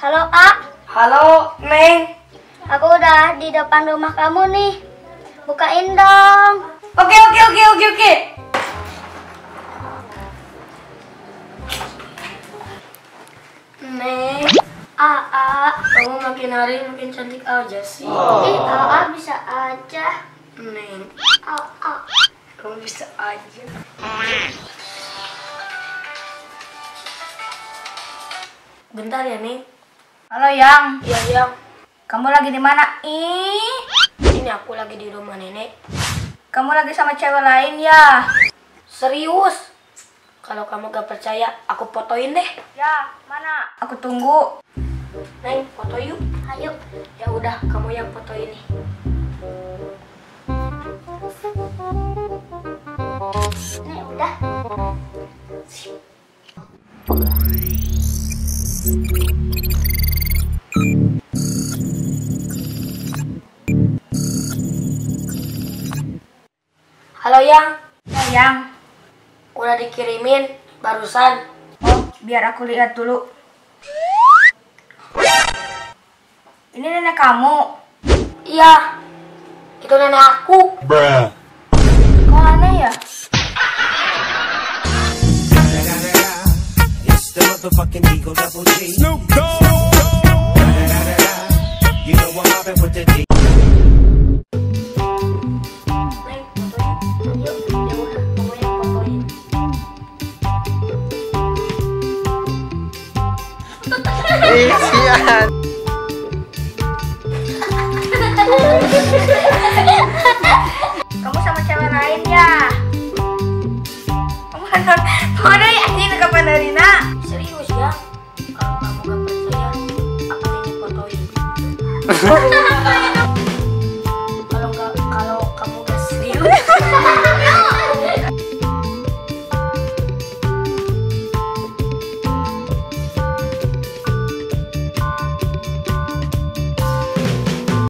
Halo, Kak. Halo, Neng. Aku udah di depan rumah kamu nih. Bukain dong. Oke. Neng, kamu makin hari makin cantik aja sih. Aa bisa aja. Neng, Aa. kamu bisa aja. Bentar ya, Neng. Halo Yang, Iya, Yang. kamu lagi di mana? Ih, Ini aku lagi di rumah nenek. kamu lagi sama cewek lain ya? Serius? Kalau kamu gak percaya, aku fotoin deh. Ya, mana? Aku tunggu. Neng, foto yuk. Ayo. Ya udah, kamu yang foto ini. Nih udah. Halo, Yang. Ya Yang, Udah dikirimin barusan. oh biar aku lihat dulu. Ini nenek kamu. Iya, itu nenek aku. Bruh. Kok aneh ya? It's the motherfucking Eagle Double G. Snoop Dogg. You know I'm mobbing with the D. Neng, fotoin. Yuk. Ya udah, kamu yang fotoin. Kamu sama cewek lain ya? Kamu kan ada ya ini ke Pandarina. Serius ya? Kalau kamu gak percaya, aku ini fotoin.